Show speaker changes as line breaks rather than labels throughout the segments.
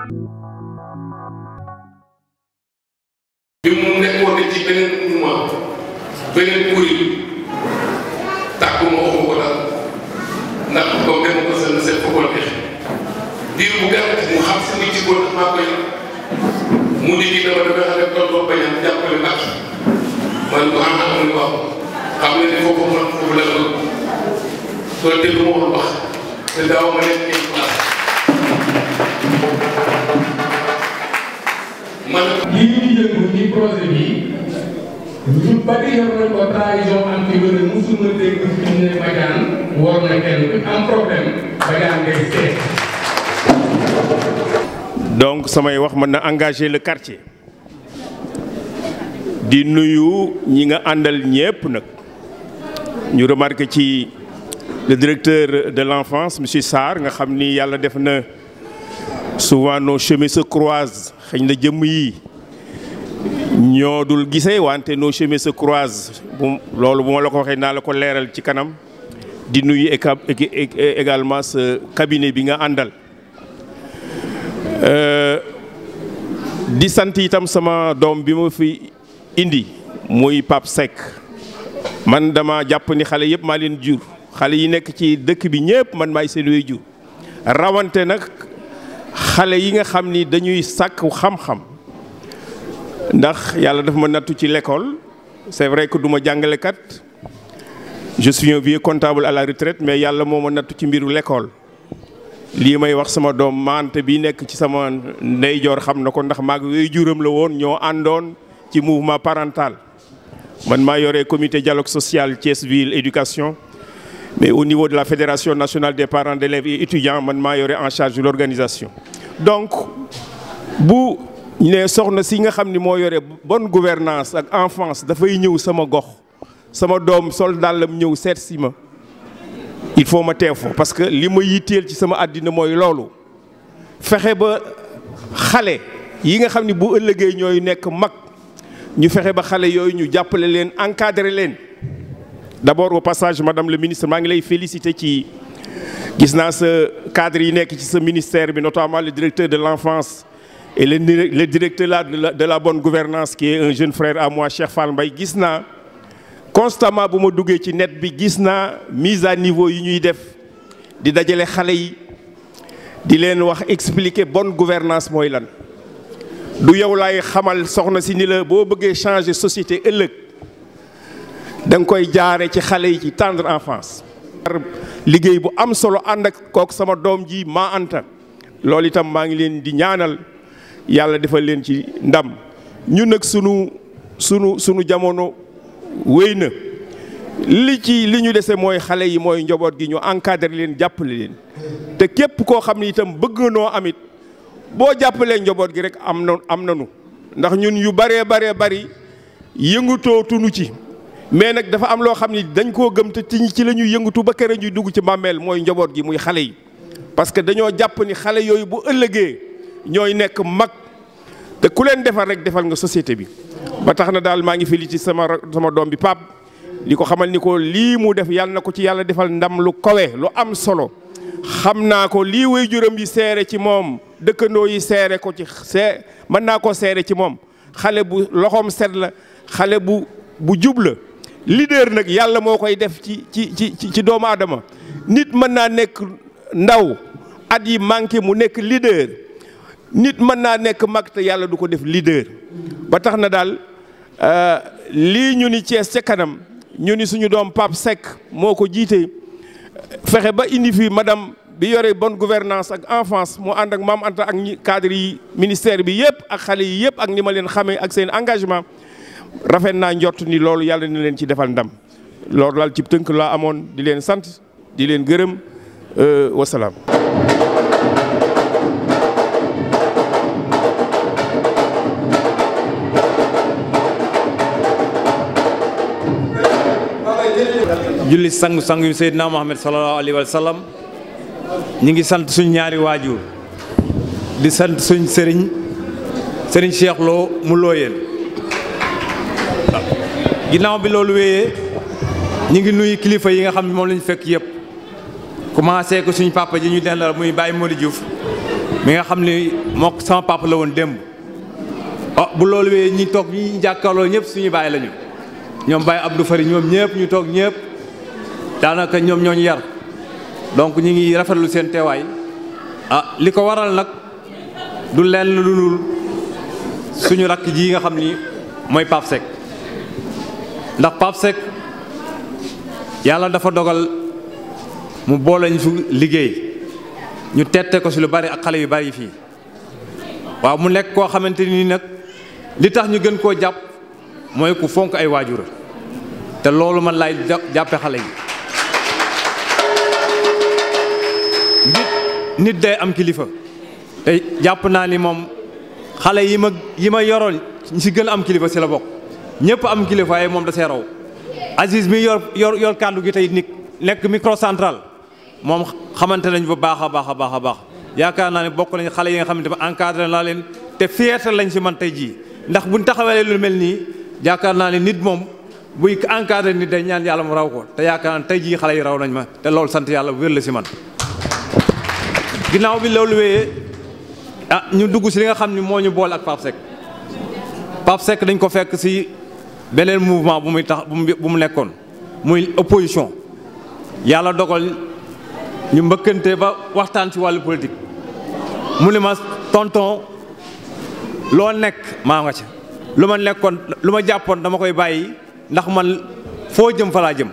bi mu nekkoon ci beneen mouvement beneen kuréel tàggu ma waxu ko daal ndax comme dama ko seen seet ko neex diir bu gàtt mu xam si ni ci góor maa koy mu di gi dama dafa xam ne tontoo bañam jàppale baax man ko am na ni waaw xam ne ni foofu man foofu la nga soo dégg ma woon wax te daaw ma nekk ay place man
lii ñu yëngu ci projet bi ñu bari yor nañ ko trahison anti-valeur musuma dégg fi mu ne Badiane war na kenn am problème Badiane ngay seet.
donc samay wax mën na engager le quartier di nuyu ñi nga àndal ñépp nag ñu remarqué ci le directeur de l'enfance monsieur Sarr nga xam ni yàlla def na souvent nos chemins se croisent xëy na jëmm yi ñoo dul gisee wante nos chemins se croisent loolu bu ma la ko waxee naa la ko leeral ci kanam di nuyu également ce cabinet bi nga àndal di sant itam sama doom bi ma fi indi muy Pape Seck man dama jàpp ni xale yëpp maa leen jur xale yi nekk ci dëkk bi ñëpp man maay seen way jur rawante nag xale yi nga xam ni dañuy sàkku xam-xam ndax yàlla dafa ma nattu ci l'école c'est vrai que du ma jàngalekat je suis un vieux comptable à la retraite mais yàlla moo ma nattu ci mbiru l'école lii may wax sama doom maante bi nekk ci sama ndeyjoor xam na ko ndax maag way juram la woon ñoo àndoon ci mouvement parental man maa yore comité dialogue social Thiès Ville éducation mais au niveau de la fédération nationale des parents d'élèves et étudiants man maa yore en charge de l'organisation donc bu ne soxna si nga xam ni moo yore bonne gouvernance ak enfance dafay ñëw sama gox sama doom sol dàllam ñëw seet si ma il faut ma teew fa parce que li ma yitteel ci sama àddina mooy loolu fexe ba xale yi nga xam ni bu ëllëgee ñooy nekk mag ñu fexe ba xale yooyu ñu jàppale leen encadrer leen d'abord au passage madame le ministre maa ngi lay féliciter ci gis naa sa cadre yi nekk ci sa ministère bi notamment le directeur de l'enfance et le directeur de la bonne gouvernance qui est un jeune frère à moi Cheikh Fall Mbaye gis naa constamment bu ma duggee ci net bi gis naa mise à niveau yi ñuy def di dajale xale yi di leen wax expliquer bonne gouvernance mooy lan du yow laay xamal soxna si ni la boo bëggee changer société ëllëg da nga koy jaare ci xale yi ci tendre enfance. liggéey bu am solo ànd ak kook sama doom ji maa anta loolu itam maa ngi leen di ñaanal yàlla defal leen ci ndam ñun nag sunu jamono wéy na li ñu dese mooy xale yi mooy njaboot gi ñu encadrer leen jàppale leen te képp koo xam ni itam bëgg nga noo amit boo jàppalee njaboot gi rek am nanu ndax ñun yu bari yëngutootuñu ci mais nag dafa am loo xam ni dañ koo gëm te ci la ñuy yëngatu ba kere ñuy dugg ci bàmmeel mooy njaboot gi muy xale yi parce que dañoo jàpp ni xale yooyu bu ëllëgee ñooy nekk mag te ku leen defal rek defal nga société bi ba tax na daal maa ngi félicité sama doom bi Pape di ko xamal ni ko lii mu def yàlla na ko ci yàlla defal ndam lu kawe lu am solo xam naa ko lii waajuram yi seere ci moom dëkkandoo yi seere ko ci mën naa koo seere ci moom xale bu loxoom set la xale bu jub la leader nag yàlla moo koy def ci doomu aadama nit mën naa nekk ndaw at yi manqué mu nekk leader nit mën naa nekk mag te yàlla du ko def leader ba tax na daal lii ñu ni Thiès ca kanam ñu ni suñu doom Pape Seck moo ko jiite fexe ba indi fi madame bi yore bonne gouvernance ak enfance mu ànd ak maam Anta ak ñi cadre yi ministère bi yëpp ak xale yi yëpp ak ni ma leen xamee ak seen engagement rafet naa njort ni loolu yàlla na leen ci defal ndam loolu daal ci tënk laa amoon di leen sant di leen gërëm wasalaam.
julli sang yu Seydina Muhammad sallallahu alayhi wa sallam ñi ngi sant suñ ñaari waajur di sant suñ sëriñ Cheikh Lo mu looyeen ginnaaw bi loolu wéyee ñi ngi nuyu kilifa yi nga xam ne moom lañu fekk yëpp commencé ko suñ papa ji ñu dendal muy Baye Modou Diouf mi nga xam ni mook sama papa la woon démb bu loolu wee ñi toog ñi jàkkaarloo ñëpp suñu baay lañu ñoom Baye Abdou Fari ñoom ñëpp ñu toog ñëpp daanaka ñoom ñooñu yar donc ñi ngi rafetlu seen teewaay li ko waral nag du lenn lu dul suñu rakk ji nga xam ni mooy Pape Seck ndax Pape Seck yàlla dafa dogal mu boole ñu fi liggéey ñu tette ko si lu bari ak xale yu bari fii waaw mu nekk koo xamante ni nag li tax ñu gën koo jàpp mooy ku fonk ay waajur te loolu man laay jàppe xale yi nit day am kilifa te jàpp naa ni moom xale yi ma yoroon ñi si gën a am kilifa si la bokk ñëpp am kilifa waaye moom da see raw Aziz mi yor kàddu gi tey nekk microcentral moom xamante nañ bu baax a baax yaakaar naa ne bokk nañ xale yi nga xam ne dafa encadré naa leen te fierté lañ si man tey jii ndax buñ taxawee lu mel nii yaakaar naa ne nit moom buy encadré nit day ñaan yàlla mu raw ko te yaakaar naa ne tey jii xale yi raw nañ ma te loolu sant yàlla wér la si man. ginnaaw bi loolu wéyee ñu dugg si li nga xam ni moo ñu boole ak Pape Seck dañ ko fekk si beneen mouvement bu muy tax bu mu nekkoon muy opposition yàlla dogal ñu mbëkkante ba waxtaan ci wàllu politique mu ne ma tonton loo nekk maa nga ca lu ma nekkoon lu ma jàppoon dama koy bàyyi ndax man foo jëm fa laa jëm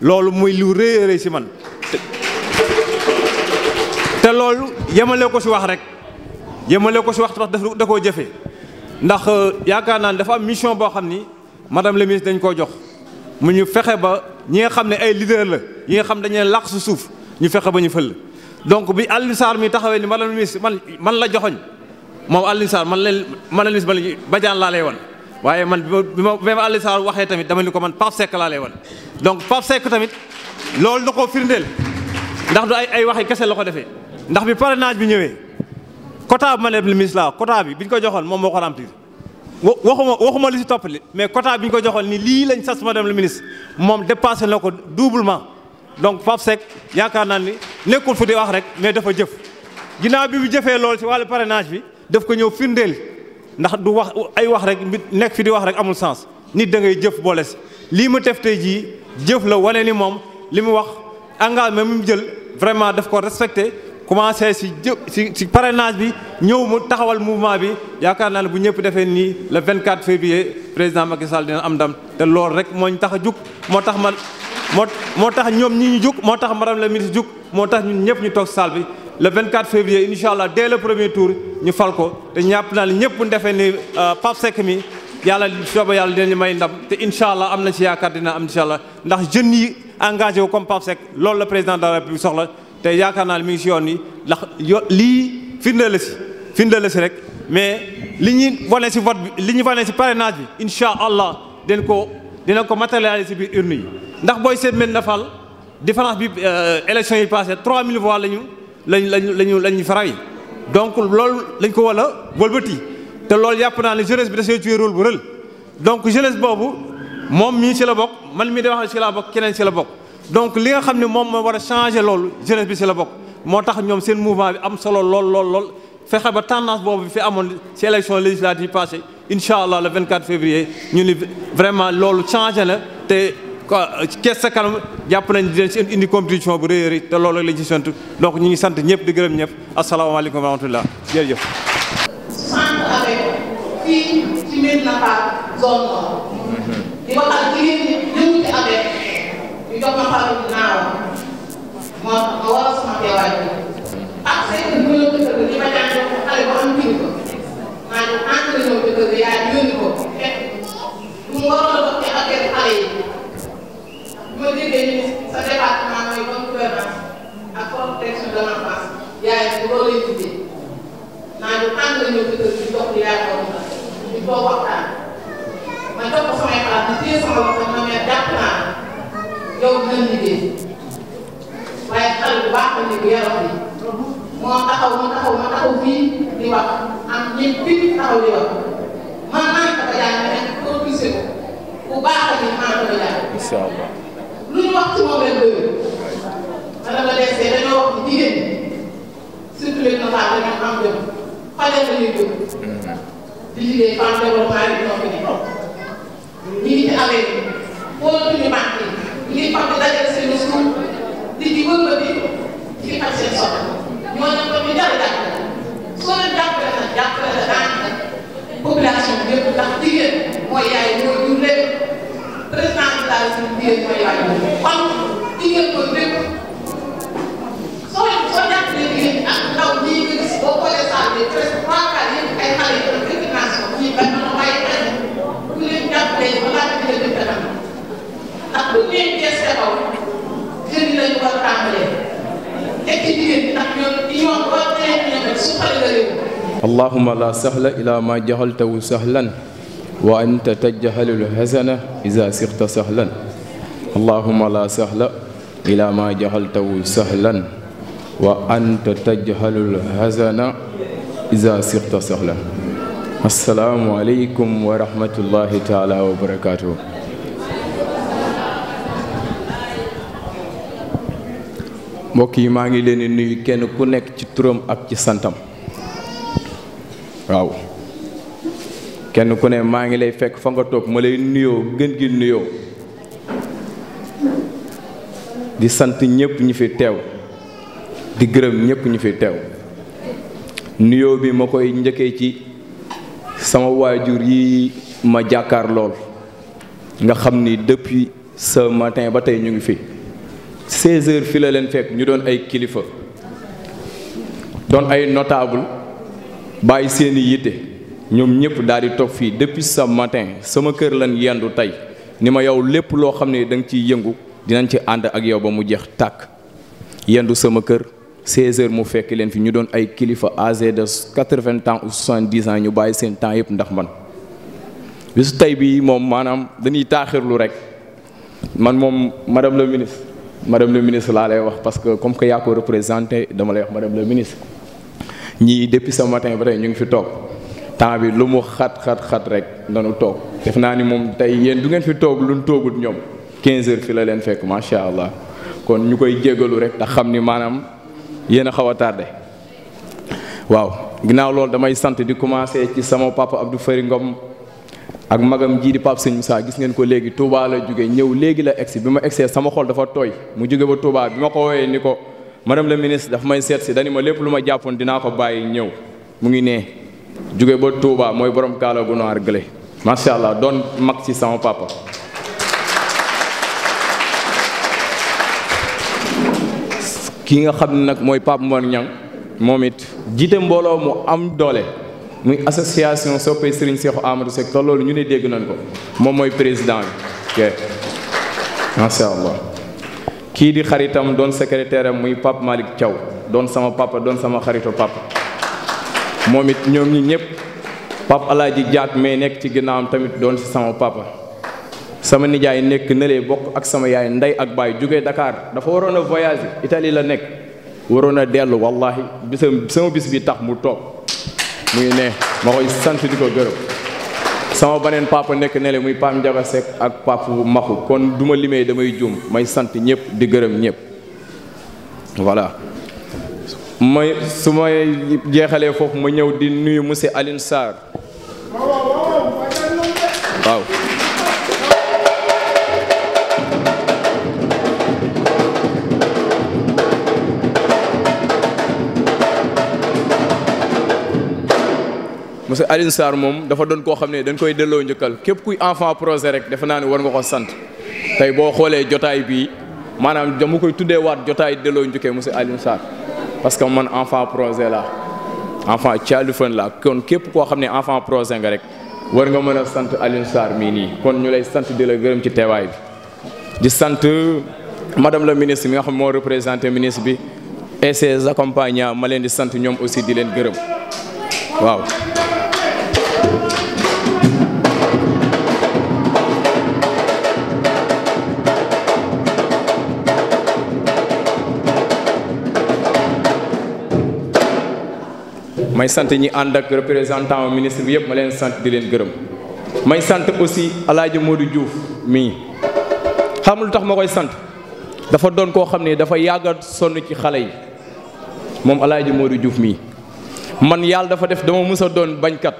loolu muy lu rëy a rëy si man te loolu yemale ko si wax rek yemale ko si wax tax da koo jëfee ndax yaakaar naa ne dafa am mission boo xam ni madame le ministre dañ koo jox mu ñu fexe ba ñi nga xam ne ay leader la yi nga xam dañu leen làq su suuf ñu fexe ba ñu fël donc bi Alioune Sarr mi taxawee ni madame le ministre man la joxoñ moom Alioune Sarr man la ministre Badiane laa lay wan waaye man bi ma Alioune Sarr waxee tamit dama ni ko man Pape Seck laa lay wan donc Pape Seck tamit loolu da koo firndeel ndax du ay waxi kese la ko defee ndax bi parrainage bi ñëwee quota bi madame le ministre la quota bi ñu ko joxoon moom moo ko remplir waxuma li si topp li mais quota bi ñu ko joxoon ni lii lañ sas madame le ministre moom dépassé na ko doublement donc Pape Seck yaakaar naa ni nekkul fu di wax rek mais dafa jëf ginnaaw bi mu jëfee loolu si wàllu parrainage bi daf ko ñëw firndeel ndax du wax ay wax rek nekk fi di wax rek amul sens nit da ngay jëf boole si lii mu def tey jii jëf la wane ni moom li mu wax engagement mi mu jël vraiment daf ko respecté commencé si parrainage bi ñëw mu taxawal mouvement bi yaakaar naa ne bu ñëpp defee nii le 24 février président Macky Sall dina am ndam te loolu rek moo ñu tax a jug moo tax man moo tax ñoom ñi ñu jug moo tax madame la ministre jug moo tax ñun ñëpp ñu toog salle bi le 24 février incha allah dès le premier tour ñu fal ko te ñàpp naa ne ñëpp bu ñu defee ni Pape Seck mi yàlla sooba yàlla dinañu may ndam te incha allah am na ci yaakaar dina am incha allah ndax jeunes yi engagé wu comme Pape Seck loolu la président de la République soxla te yaakaar naa ne mi ngi si yoon yi ndax lii firnde la si rek mais li ñuy wane si vote bi li ñu wane si parrainage bi incha allah dina ko matérialiser biir urne yi ndax booy seet Médina Fall différence bi élection yi passé 3000 voix lañu faray donc loolu lañ ko wala wëlbati te loolu yàpp naa ne jeunesse bi da see joué rôle bu rël donc jeunesse boobu moom mii si la bokk man mii di wax si la bokk keneen si la bokk donc li nga xam ne moom moo war a changer loolu jeunesse bi si la bokk moo tax ñoom seen mouvement bi am solo lool fexe ba tendance boobu bi fi amoon si élection législative passé incha allah le 24 février ñu ni vraiment loolu changé na te kees sa kanam jàpp nañ di leen si indi compétition bu rëy a rëy te loolu lañ ci sant donc ñu ngi sant ñëpp di gërëm ñëpp asalaamaaleykum wa rahmatullah jërëjëf.
sant avec fii ci Médina Fall zone nord. di wax ak jigéen ñi ñëw ci avec ñu jox ma xaru naaw ma war a sama teewaay bi ak seen bu ñëw dëkk bi li ma daan jox xale bu am kilifa maa ngi entré ñëw dëkk bi yaay yónni ko fekk lu mu waroon a dox ci affaire xale yi bu ma déggee ni sa département mooy bonne gouvernance ak protection de l'enfance yaay bu loolu lay tuddee naa ñu ànd ñëw dëkk bi jox li yaay boobu la ñu toog waxtaan ma jox ko samay xalaat di téye sama loxo ma ne jàpp naa yow dinañ liggéey waaye xale bu baax la ni bu yaram bi moo taxaw fii di wax am ñëpp fii taxaw di wax man maa ngi ko jaay ma ne propulsé ko bu baax la ni maa ngi ko jaay. incha allah lu ñu wax ci moom rek doyul madame la DG dañoo wax ni jigéen ñi surtout les notables dañoo am jëm fajal la ñuy jóg di liggéey femme développement yi ñoo fi ne ñu ngi ci amee fóotuñu banque yi ñu ngi fab di dajale seen suuf di ci wëlbati ci faj seen soxla ñooñu ko ñu jar a jàppale soo leen jàppale nag jàppale la daanaka population bi yëpp ndax jigéen mooy yaay mooy jur lépp président de la République jigéen mooy yaay kon jigéen mooy lépp soo jàppalee jigéen ñi ak ndaw ñii nga gis boo xoolee salle bi presque 3 quarts yëpp ay xale yu def récréation ñii bañ na bàyyi xel bu leen jàppalee ba laata ñu leen kanam ndax bu ñu leen jeesee xaw jeunes yi lañu war a tàmbalee tekk jigéen ñi ndax ñoom boo leen ñeme su xale la réew.
allahumma la sahla ila ma jahaltahu sahlan wa anta tajhalul hazana iza sirta sahlan allahumma la sahla ila ma jahaltahu sahlan wa anta tajhalul hazana iza sirta sahlan. assalaamu aleykum wa rahmatullahi taala wa barakatuh. mbokk yi maa ngi leen di nuyu kenn ku nekk ci turam ak ci santam. waaw kenn ku ne maa ngi lay fekk fa nga toog ma lay nuyoo gën gi nuyoo di sant ñëpp ñi fi teew di gërëm ñëpp ñi fi teew nuyoo bi ma koy njëkkee ci sama waajur yi ma jàkkaar lool nga xam ni depuis ce matin ba tey ñu ngi fi 16 heures fi la leen fekk ñu doon ay kilifa doon ay notable bàyyi seeni yitte ñoom ñëpp daal di toog fii depuis ce matin sama kër lan yendu tey ni ma yow lépp loo xam ne da nga ciy yëngu dinañ ci ànd ak yow ba mu jeex tàkk yendu sama kër 16 heures mu fekk leen fi ñu doon ay kilifa âgé de 80 ans ou 70 ans ñu bàyyi seen temps yëpp ndax man bisu tey bi moom maanaam dañuy taaxirlu rek man moom madame le ministre laa lay wax parce que comme que yaa ko représenté dama lay wax madame le ministre ñii depuis ce matin ba tey ñu ngi fi toog temps bi lu mu xat rek nanu toog def naa ni moom tey yéen du ngeen fi toog luñ toogut ñoom 15 heures fi la leen fekk macha allah kon ñu koy jégalu rek te xam ni maanaam yéen a xaw a tardé waaw ginnaaw loolu damay sant di commencé ci sama papa Abdou Fari Ngom ak magam jii di Pape Sëñ Moussa gis ngeen ko léegi Touba la jóge ñëw léegi la egsi bi ma egsee sama xol dafa tooy mu jóge ba Touba bi ma ko woowee ni ko madame la ministre dafa may seet si dani ma lépp lu ma jàppoon dinaa ko bàyyi ñëw mu ngi nee jóge ba Touba mooy borom kaala gu noir gële macha allah doon mag ci sama papa. kii nga xam ne nag mooy Pape Mor Niang moom it jiite mbooloo mu am doole muy association soppay Serigne Cheikh Amadou Seck te loolu ñu ne dégg nañ ko moom mooy président bi macha allah. kii di xaritam doon secrétaire am muy Pape Malick Thiaw doon sama papa doon sama xaritu papa moom it ñoom ñi ñëpp Pape Alaaji Jaat mais nekk ci ginnaawam tamit doon ci sama papa sama nijaay nekk nële bokk ak sama yaay ndey ak baay jógee Dakar dafa waroon a voyage Italie la nekk waroon a dellu wallahi bisam sama bis bi tax mu toog muy ne ma koy sant di ko gërëm sama beneen papa nekk nele muy Pam Ndiaga Seck ak papa Maxu kon duma limee damay juum may sant ñëpp di gërëm ñëpp voilà su may jeexalee foofu ma ñëw di nuyu monsieur Alioune Sarr waaw monsieur Alioune Sarr moom dafa doon koo xam ne dañ koy delloo njëkkal képp kuy enfant projet rek defe naa ne war nga ko sant tey boo xoolee jotaay bii maanaam dama koy tuddee waat jotaay delloo njukkee monsieur Alioune Sarr parce que man enfant projet la enfant Thialifane la kon képp koo xam ne enfant projet nga rek war nga mën a sant Alioune Sarr mii nii kon ñu lay sant di la gërëm ci teewaay bi di sant madame la ministre mi nga xam moo représenté ministre bi et ses accompagnants ma leen di sant ñoom aussi di leen gërëm waaw may sant ñi ànd ak représentant ministre bi yëpp ma leen sant di leen gërëm may sant aussi Alaaji Modou Diouf mii xam lu tax ma koy sant dafa doon koo xam ne dafa yàgg a sonn ci xale yi moom Alaaji Modou Diouf mii man yàlla dafa def dama mës a doon bañkat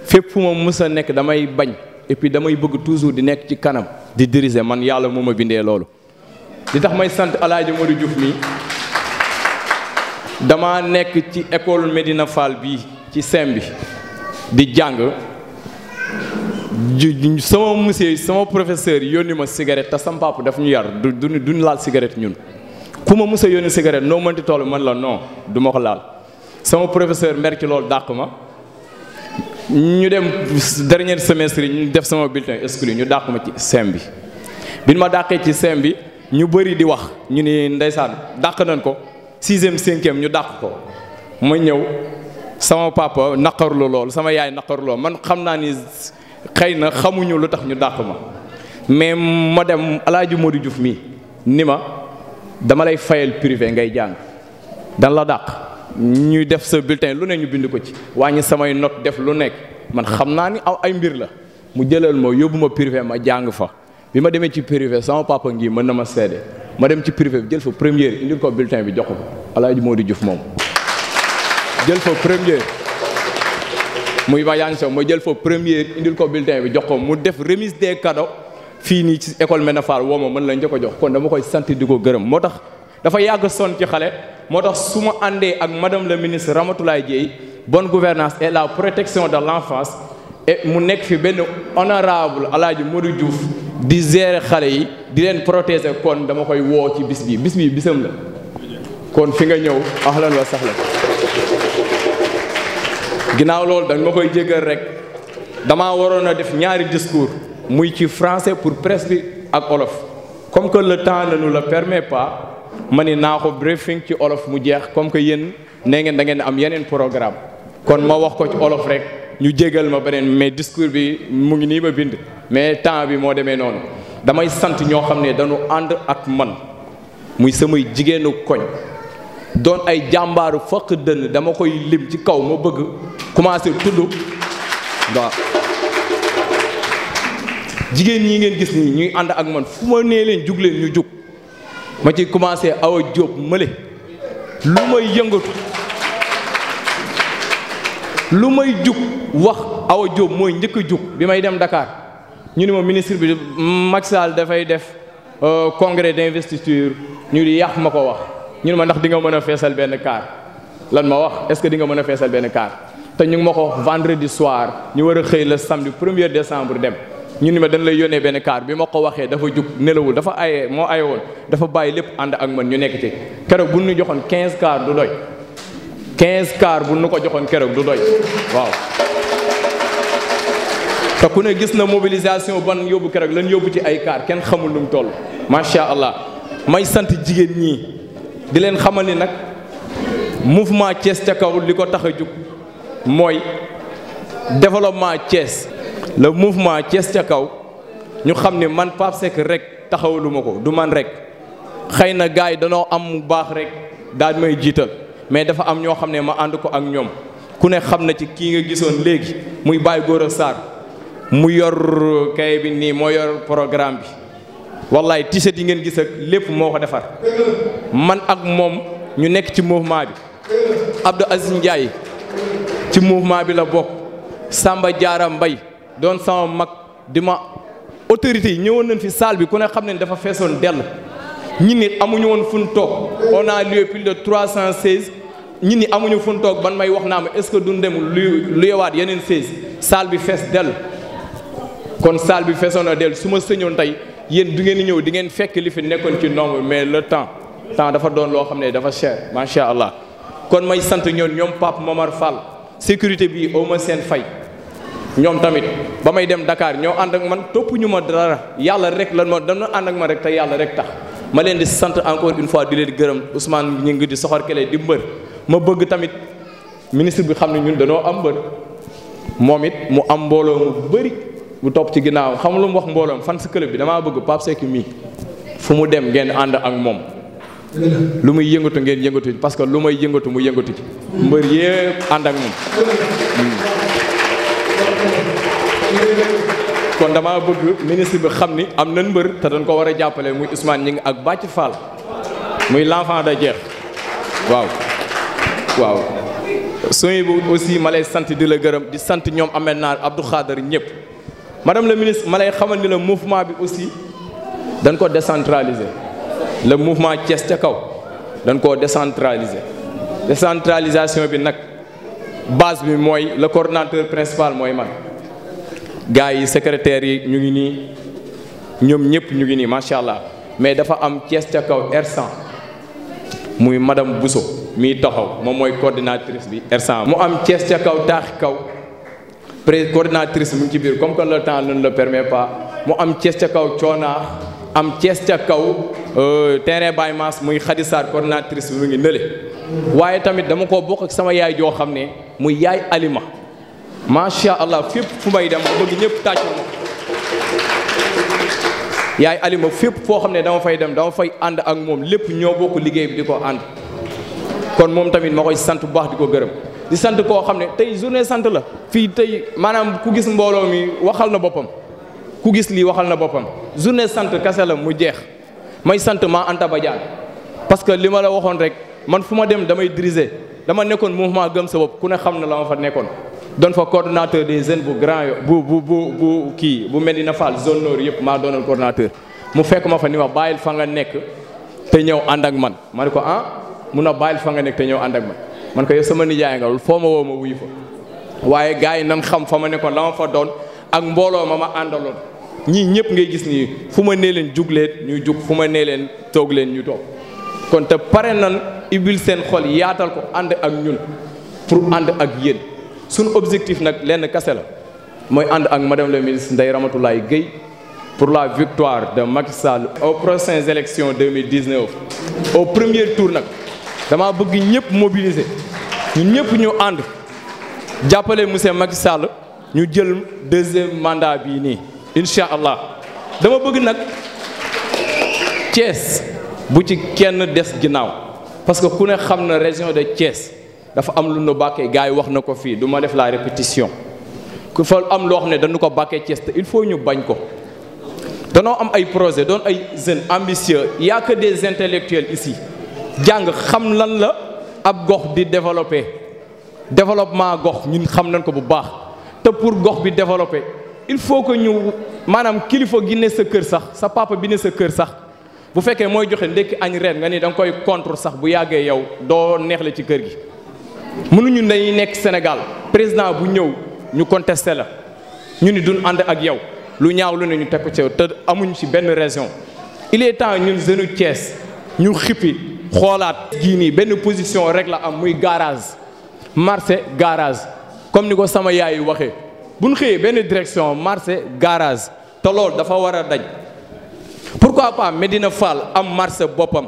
fépp fu ma mës a nekk damay bañ et puis damay bëgg toujours di nekk ci kanam di diriger man yàlla moo ma bindee loolu. li tax may sant El Hadj Modou Diouf mi dama nekk ci école Medina Fall bii ci sem bi di jàng sama monsieur sama professeur yónni ma cigarette te sama papa daf ñu yar duñ laal cigarette ñun ku ma mës a yónni cigarette noo mënti toll man la non du ma ko laal sama professeur mer ci loolu dàq ma ñu dem dernier semestre ñu def sama bulletin exclu ñu dàq ma ci sem bi bi ma dàqee ci sem bi ñu bëri di wax ñu ni ndeysaan dàq nañ ko 6e 5e ñu dàq ko ma ñëw sama papa naqarlu lool sama yaay naqarlu lool man xam naa ni xëy na xamuñu lu tax ñu dàq ma mais ma dem El Hadj Modou Diouf mii ni ma dama lay fayal privé ngay jàng dan la dàq ñuy def sa bulletin lu ne ñu bind ko ci wàññi samay note def lu nekk man xam naa ni ay mbir la mu jëlal ma yóbbu ma privé ma jàng fa bi ma demee ci privé sama papa ngi mën na ma seede ma dem ci privé bi jël fa première indil ko bulletin bi jox ko El Hadj Modou Diouf moom jël fa première muy ma yaa ngi sow ma jël fa première indil ko bulletin bi jox ko mu def remise des cadeaux fii nii ci école Médina Fall woo ma mën la njëkk a jox kon dama koy sant di ko gërëm moo tax dafa yàgg sonn ci xale moo tax su ma àndee ak madame le ministre Ramatoulaye Dieye bonne gouvernance et la protection de l'enfance et mu nekk fi benn honorable El Hadj Modou Diouf di gérer xale yi di leen protéger kon dama koy woo ci bis bi bisam la kon fi nga ñëw ahlan wa sahlan ginnaaw loolu dañ ma koy jégal rek damaa waroon a def ñaari discours muy ci français pour presse bi ak olof comme que le temps ne nous le permet pas ma ni naa ko briefing ci olof mu jeex comme que yéen nee ngeen da ngeen am yeneen programme kon ma wax ko ci olof rek ñu jégal ma beneen mais discours bi mu ngi nii ma bind mais temps bi moo demee noonu damay sant ñoo xam ne dañu ànd ak man muy samay jigéenu koñ doon ay jàmbaaru faq dënn dama koy lim ci kaw ma bëgg commencé tudd waaw jigéen ñi ngeen gis nii ñuy ànd ak man fu ma nee leen jug leen ñu jug ma ci commencé Awa Diop mële lu may jug wax Awa Diop mooy njëkk a jug bi may dem Dakar ñu ni ma ministre bi Macky Sall dafay def congrès d'investiture ñu di yàq ma ko wax ñu ne ma ndax di nga mën a feesal benn car lan ma wax est-ce que di nga mën a feesal benn car te ñu ngi ma ko wax vendredi soir ñu war a xëy le samedi 1er décembre dem ñu ni ma dañ lay yónnee benn car bi ma ko waxee dafa jug nelawul dafa aye moo aye woon dafa bàyyi lépp ànd ak man ñu nekk ci keroog bu ñu joxoon 15 car du doy 15 car bu nu ko joxoon keroog du doy waaw te ku ne gis na mobilisation ban yóbbu keroog lan yóbbu ci ay car kenn xamul nu mu toll macha allah may sant jigéen ñii di leen xamal ni nag mouvement Thiès ca kaw li ko tax a jug mooy développement Thiès le mouvement Thiès ca kaw ñu xam ne man Pape Seck rek taxawalu ma ko du man rek xëy na gars yi danoo am mu baax rek daal may jiital mais dafa am ñoo xam ne ma ànd ko ak ñoom ku ne xam na ci kii nga gisoon léegi muy Baye Gora Sarr mu yor kay bi nii moo yor programme bi wallaay t-shirt yi ngeen gis ak lépp moo ko defar man ak moom ñu nekk ci mouvement bi Abdou Aziz Ndiaye ci mouvement bi la bokk Samba Diarra Mbaye doon sama mag di ma autorités yi ñëwoon nañ fi salle bi ku ne xam ne dafa feesoon dell ñi nit amuñu woon fu ñu toog on a lieu plus de 316 ñi ni amuñu fu ñu toog ban may wax naa ma est-ce que duñ dem lu yewaat yeneen 16 salle bi fees dell kon salle bi feesoon na dell su ma sëñoon tey yéen du ngeen di ñëw di ngeen fekk li fi nekkoon ci nombre mais le temps dafa doon loo xam ne dafa cher macha allah kon may sant ñoom Pape Momar Fall sécurité bi au ma seen fay ñoom tamit ba may dem Dakar ñoo ànd ak man topp ñu ma dara yàlla rek lan ma dana ànd ak man rek te yàlla rek tax ma leen di sant encore une fois di leen gërëm Ousmane ñu ngi di soxor kele di mbër ma bëgg tamit ministre bi xam ne ñun dañoo am mbër moom it mu am mbooloo mu bëri bu topp ci ginnaaw xam lu mu wax mbooloom fan si club bi damaa bëgg Pape Seck mii fu mu dem ngeen ànd ak moom lu muy yëngatu ngeen yëngatu ci parce que lu may yëngatu mu yëngatu ci mbër yépp ànd ak moom kon dama bëgg ministre bi xam ni am nañ mbër te dañ ko war a jàppale muy Ousmane ñi ngi ak Bàcc Fall muy l'enfant de Diekh waaw sooy bu aussi ma lay sant di la gërëm di sant ñoom amee naar Abdou Khader ñëpp madame la ministre ma lay xamal ni le mouvement bi aussi dañ ko décentraliser le mouvement Thiès ca kaw dañ koo décentraliser décentralisation bi nag base bi mooy le coordonnateur principal mooy man gars yi secrétaires yi ñu ngi nii ñoom ñëpp ñu ngi nii macha allah mais dafa am Thiès ca kaw R100 muy madame Bousso mii taxaw moom mooy coordinatrice bi R100 mu am Thiès ca kaw taaxi kaw coordinatrice mu ngi ci biir comme que le temps ne le permet pas mu am Thiès ca kaw coonaax am Thiès ca kaw terrain Baye Mass muy Khadisar coordinatrice bi mu ngi nële waaye tamit dama ko bokk ak sama yaay joo xam ne muy yaay Alima macha allah fépp fu may dem bëgg ñëpp tàccu ma yaay Alima fépp foo xam ne dama fay dem dama fay ànd ak moom lépp ñoo bokk liggéey bi di ko ànd kon moom tamit ma koy sant bu baax di ko gërëm di sant koo xam ne tey journée sant la fii tey maanaam ku gis mbooloo mi waxal na boppam ku gis lii waxal na boppam journée sant kase la mu jeex may sant maa Anta Badiane parce que li ma la waxoon rek man fu ma dem damay diriger dama nekkoon mouvement gëm sa bopp ku ne xam na la ma fa nekkoon doon fa coordonnateur des jeunes bu Grand Yoff bu kii bu Medina Fall zone nord yëpp maa doonoon coordonnateur mu fekk ma fa ni ma bàyyil fa nga nekk te ñëw ànd ak man ma ne ko mun a bàyyil fa nga nekk te ñëw ànd ak man ko yow sama nijaay nga foo ma woo ma wuyu fa waaye gars yi nan xam fa ma nekkoon la ma fa doon ak mbooloo ma àndaloon ñii ñëpp ngay gis nii fu ma nee leen jug leen ñuy jug fu ma nee leen toog leen ñu toog kon te pare nan ibil seen xol yaatal ko ànd ak ñun pour ànd ak yéen suñu objectif nag lenn kase la mooy ànd ak madame la ministre Ndeye Ramatoulaye Gueye pour la victoire de Macky Sall aux prochaines élections 2019 au premier tour nag dama bëgg ñëpp mobiliser ñun ñëpp ñu ànd jàppale monsieur Macky Sall ñu jël deuxième mandat bii nii incha allah dama bëgg nag Thiès bu ci kenn des ginnaaw parce que ku ne xam na région de Thiès dafa am lu nu bàkkee gars yi wax na ko fii du ma def la répétition ku fa am loo xam ne dañu ko bàkkee Thiès te il faut ñu bañ ko danoo am ay projet doon ay jeunes ambitieux y a que des intellectuels ici jàng xam lan la ab gox di développer développement gox ñun xam nañ ko bu baax te pour gox bi développer il faut que ñu maanaam kilifa gi ne sa kër sax sa papa bi ne sa kër sax bu fekkee mooy joxe ndekki añ reer nga ni da nga koy contre sax bu yàggee yow doo neexle ci kër gi mënuñu dañuy nekk Sénégal président bu ñëw ñu contesté la ñu ni duñ ànd ak yow lu ñaaw lu ne ñu teg ko ci yow te amuñu ci benn raison il est temps ñun jeune Thiès ñu xippi xoolaat gii nii benn position rek la am muy garage marché garage comme ni ko sama yaay yi waxee bu ñu xëyee benn direction marché garage te loolu dafa war a daj pourquoi pas Medina Fall am marché boppam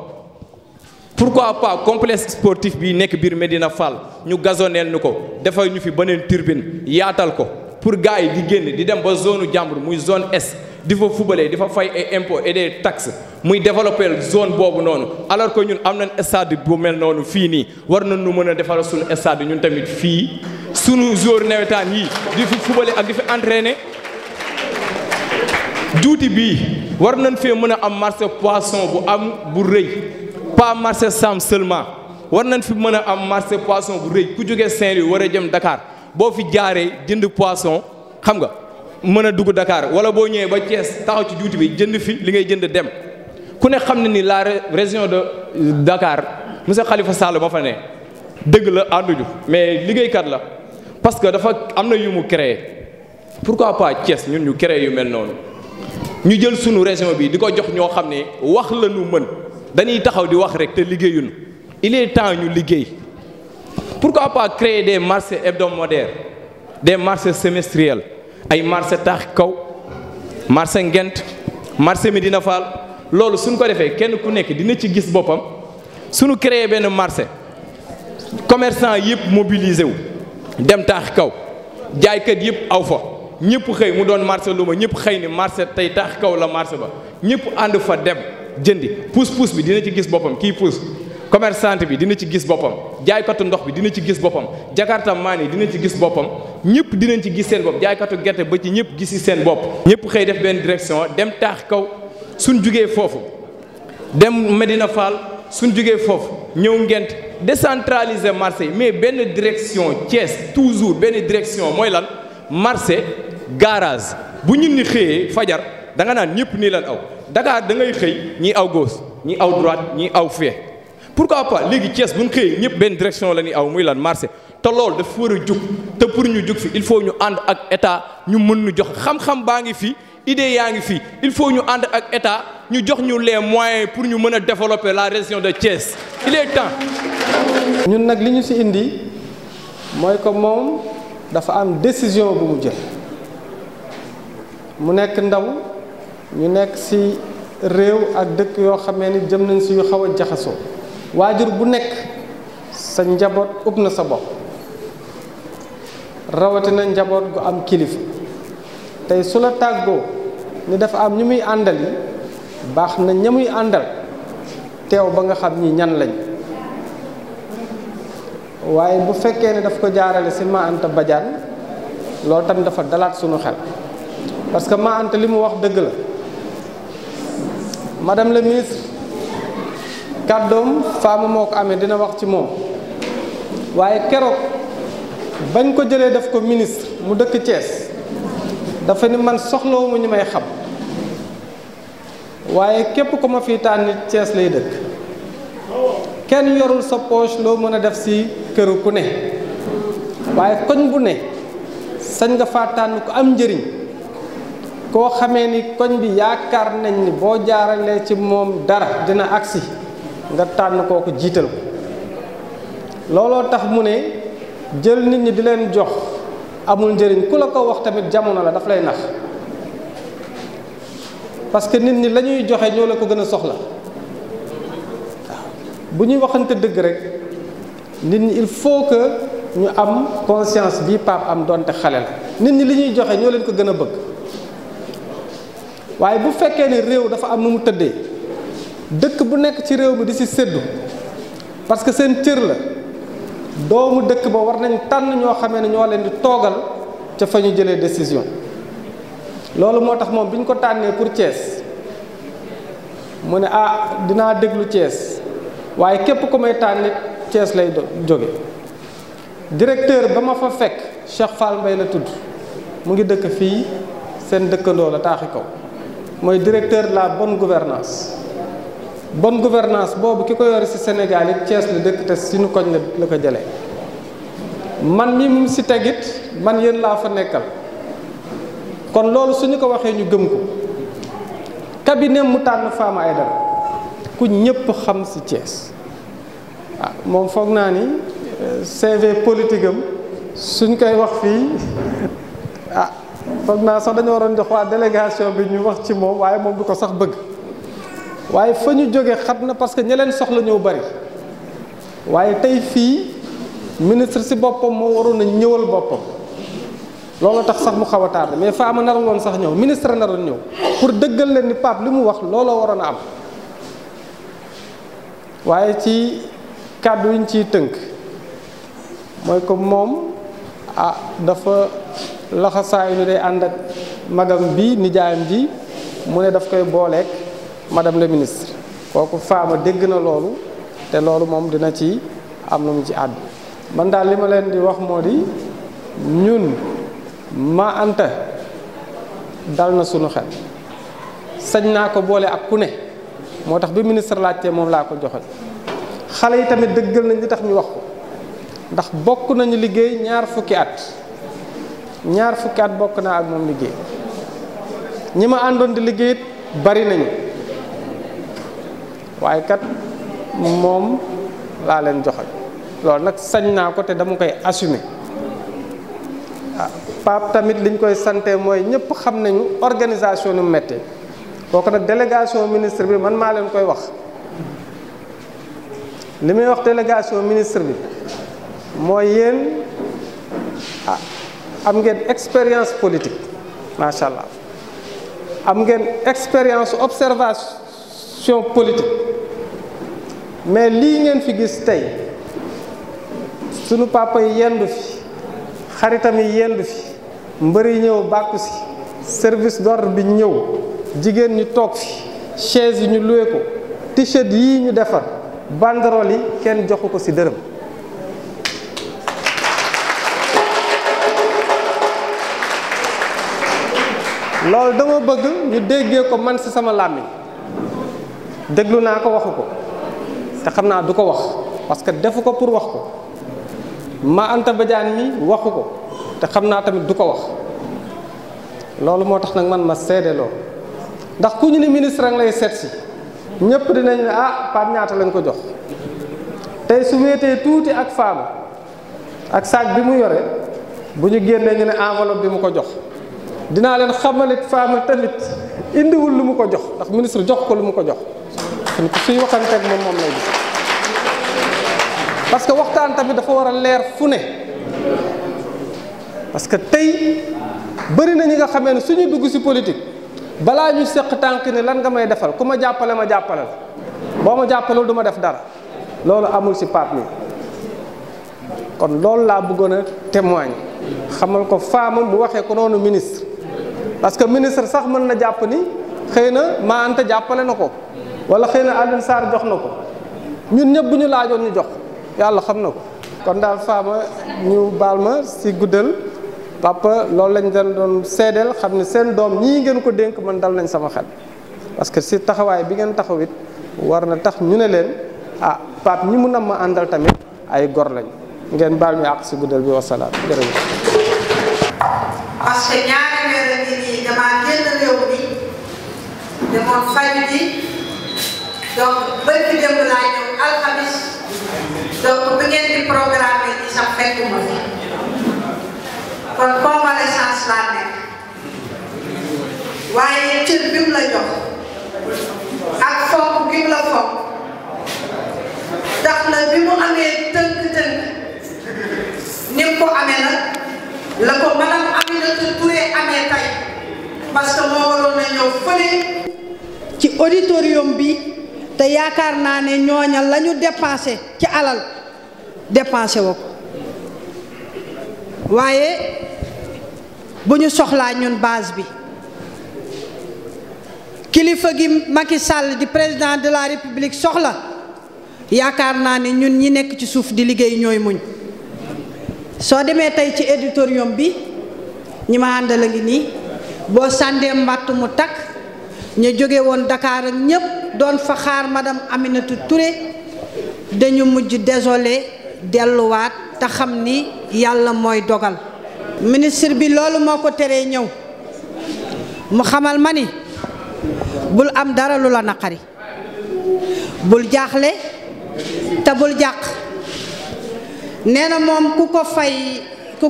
pourquoi pas complexe sportif bi nekk biir Medina Fall ñu gazoneel ñu ko defal ñu fi beneen turbine yaatal ko pour gars yi di génn di dem ba zone jàmbur muy zone est di fa fubalee di fa fay ay impôts et des taxes muy développer zone boobu noonu alors que ñun am nañ stade bu mel noonu fii nii war nañ nu mën a defal suñu stade ñun tamit fii suñu jour nawetaan yii di fi fubale ak di fi entraîner juuti bii war nañ fee mën a am marché poisson bu am bu rëy pas marché Sam seulement war nañ fi mën a am marché poisson bu rëy ku jógee Saint-Louis war a jëm Dakar boo fi jaaree jënd poisson xam nga mën a dugg Dakar wala boo ñëwee ba Thiès taxaw ci juuti bi jënd fi li ngay jënd dem ku ne xam ne ni la région de Dakar monsieur Khalifa Sall ma fa ne dëgg la ànduñu mais liggéeykat la parce que dafa am na yu mu créé pourquoi pas Thiès ñun ñu créé yu mel noonu ñu jël sunu région bi di ko jox ñoo xam ne wax la ñu mën dañuy taxaw di wax rek te liggéeyuñu il est temps ñu liggéey pourquoi pas créer des marchés hebdomadaires des marchés semestriels ay marché taax kaw marché Ngent marché Medina Fall loolu suñ ko defee kenn ku nekk dina ci gis boppam suñu créer benn marché commerçant yëpp mobilisé wu dem taax kaw jaaykat yëpp aw fa ñëpp xëy mu doon marché lu ma ñëpp xëy ni marché tey taax kaw la marché ba ñëpp ànd fa dem jëndi pousse bi dina ci gis boppam kii pousse commerçante bi dina ci gis boppam jaaykatu ndox bi dina ci gis boppam jakarta maan yi dina ci gis boppam ñëpp dinañ ci gis seen bopp jaaykatu gerte ba ci ñëpp gisi seen bopp ñëpp xëy def benn direction dem taax kaw suñ jugee foofu dem Medina Fall suñ jugee foofu ñëw Ngent décentraliser marché mais benn direction Thiès toujours benn direction mooy lan marché garage bu ñun ni xëyee fajar da nga naan ñëpp nii lan aw Dakar da ngay xëy ñii aw gauche ñii aw droite ñii aw fee pourquoi pas léegi Thiès bu ñu xëyee ñëpp benn direction la ñuy aw muy lan marché te loolu dafa war a jug te pour ñu jug fi il faut ñu ànd ak état ñu mën ñu jox xam-xam baa ngi fi idée yaa ngi fi il faut ñu ànd ak état ñu jox ñu les moyens pour ñu mën a développer la région de Thiès il est temps.
ñun nag li ñu ci indi mooy que moom dafa am décision bu mu jël mu nekk ndaw ñu nekk ci réew ak dëkk yoo xamee ni jëm nañ ci yu xaw a jaxasoo waajur bu nekk sa njaboot ub na sa bopp rawatina njaboot gu am kilifa tey su la tàggoo ni dafa am ñu muy àndal yi baax na ña muy àndal teew ba nga xam ñi ñan lañ waaye bu fekkee ne daf ko jaarale ci Ma Anta Badiane loolu tamit dafa dalaat sunu xel parce que Ma Anta li mu wax dëgg la madame la ministre kàddoom femme moo ko amee dina wax ci moom waaye keroog bañ ko jëlee def ko ministre mu dëkk Thiès dafa ni man soxlawuma ñu may xam waaye képp ku ma fi tànn nit Thiès lay dëkk kenn yorul sa poche loo mën a def ci këru ku ne waaye koñ bu ne sañ nga faa tànn ku am njëriñ koo xamee ni koñ bi yaakaar nañ ni boo jaaralee ci moom dara dina agsi nga tànn kooku jiital ko looloo tax mu ne jël nit ñi di leen jox amul njëriñ ku la ko wax tamit jamono la daf lay nax parce que nit ñi la ñuy joxe ñoo la ko gën a soxla waaw bu ñuy waxante dëgg rek nit ñi il faut que ñu am conscience bii Pape am donte xale la nit ñi li ñuy joxe ñoo leen ko gën a bëgg waaye bu fekkee ne réew dafa am nu mu tëddee dëkk bu nekk ci réew mi di ci séddu parce que seen cër la doomu dëkk ba war nañ tànn ñoo xamee ne ñoo leen di toogal ca fa ñu jëlee décision loolu moo tax moom bi ñu ko tànnee pour Thiès mu ne dinaa déglu Thiès waaye képp ku may tànn nit Thiès lay jóge directeur ba ma fa fekk Cheikh Fall Mbaye la tudd mu ngi dëkk fii seen dëkkandoo la taaxi kaw mooy directeur de la bonne gouvernance boobu ki ko yore ci Sénégal it Thiès la dëkk te suñu koñ la ko jëlee man mi mu ci tegit man yéen laa fa nekkal kon loolu suñu ko waxee ñu gëm ko cabinet mu tànn Fama Aïdara ku ñëpp xam ci Thiès moom foog naa ni CV politique am suñ koy wax fii foog naa sax dañu waroon jox waa délégation bi ñu wax ci moom waaye moom du ko sax bëgg waaye fa ñu jógee xat na parce que ña leen soxla ñëw bari waaye tey fii ministre ci boppam moo waroon a ñëwal boppam loolu tax sax mu xaw a tardé mais Fama naroon woon sax ñëw ministre naroon ñëw pour dëggal leen ni Pape li mu wax looloo waroon a am waaye ci kàddu yi ñu ciy tënk mooy que moom dafa laxasaayu ni day ànd ak magam bi nijaayam ji mu ne daf koy booleek madame la ministre kooku Fama dégg na loolu te loolu moom dina ci am lu mu ci àddu man daal li ma leen di wax moo di ñun Ma Anta dal na sunu xel sañ naa ko boole ak ku ne moo tax bi ministre laajtee moom laa ko joxoñ xale yi tamit dëggal nañ li tax ñu wax ko ndax bokk nañu liggéey ñaar fukki at bokk naa ak moom liggéey ñi ma àndoon di liggéey it bari nañu waaye kat moom laa leen joxoñ loolu nag sañ naa ko te dama koy assumer Pape tamit liñ koy sante mooy ñëpp xam nañu organisation nu méttee kooku nag délégation ministre bi man maa leen koy wax li muy wax délégation ministre bi mooy yéen am ngeen expérience politique macha allah am ngeen expérience observation politique mais lii ngeen fi gis tey sunu papa yi yendu fi xaritam yi yendu fi mbër yi ñëw bàkku si service d'ordre bi ñëw jigéen ñi toog fi chaise yi ñu loué ko t-shirt yii ñu defar banderole yi kenn joxu ko ci dërëm. loolu dama bëgg ñu déggee ko man ci sama làmmiñ déglu naa ko waxu ko te xam naa du ko wax parce que defu ko pour wax ko Ma Anta Badiane mi waxu ko te xam naa tamit du ko wax loolu moo tax nag man ma seede loo ndax ku ñu ne ministre nga lay seet si ñëpp dinañ ne ah Pape ñaata lañ ko jox tey su wéetee tuuti ak Fama ak sac bi mu yore bu ñu génnee ñu ne enveloppe bi mu ko jox dinaa leen xamalit Fama tamit indiwul lu mu ko jox ndax ministre jox ko lu mu ko jox suy waxanteeg moom lay gis parce que waxtaan tamit dafa war a leer fu ne parce que tey bëri na ñi nga xamee ne suñu dugg ci politique balaa ñu seq tànk ne lan nga may defal ku ma jàppale ma jàppalal boo ma jàppalul du ma def dara loolu amul ci Pape mi kon loolu laa bëggoon a témoigner xamal ko Fama mu waxee ko noonu ministre parce que ministre sax mën na jàpp ni xëy na Ma Anta jàppale na ko wala xëy na Alioune Sarr jox na ko ñun ñëpp bu ñu laajoon ñu jox yàlla xam na ko kon daal Fama ñu baal ma ci guddal papa loolu lañ leen doon seedeel xam ne seen doom ñii ngeen ko dénk man dal nañ sama xel parce que ci taxawaay bi ngeen taxawit war na tax ñu ne leen ah Pape ñi mu nam ma àndal tamit ay gor lañ ngeen baal ñu àq ci guddal bi wasalaam jërëjëf.
parce que ñaari weer a ngi nii damaa génn réew mi demoon faju ji donc bërki démb laa ñëw alxamis donc bi ngeen di programme yi sax fekkuma fi kon convalescence laa nekk waaye cër bi mu la jox ak fonk bi mu la fonk tax na bi mu amee tënk-tënk ni mu ko amee nag la ko madame Aminata Touré amee tey parce que moo waroon na ñëw fële ci auditorium bi te yaakaar naa ne ñooña la ñu dépensé ci alal dépensé woo ko waaye bu ñu soxlaa ñun base bi kilifa gi Macky Sall di président de la République soxla yaakaar naa ne ñun ñi nekk ci suuf di liggéey ñooy muñ soo demee tey ci auditorium bi ñi ma àndal a ngi nii boo sàndee mbàtt mu takk ñu jóge woon Dakar ak ñépp doon fa xaar madame Aminata Touré dañu mujj désolé delluwaat te xam ni yàlla mooy dogal ministre bi loolu moo ko teree ñëw mu xamal ma ni bul am dara lu la naqari bul jaaxle te bul jàq nee na moom ku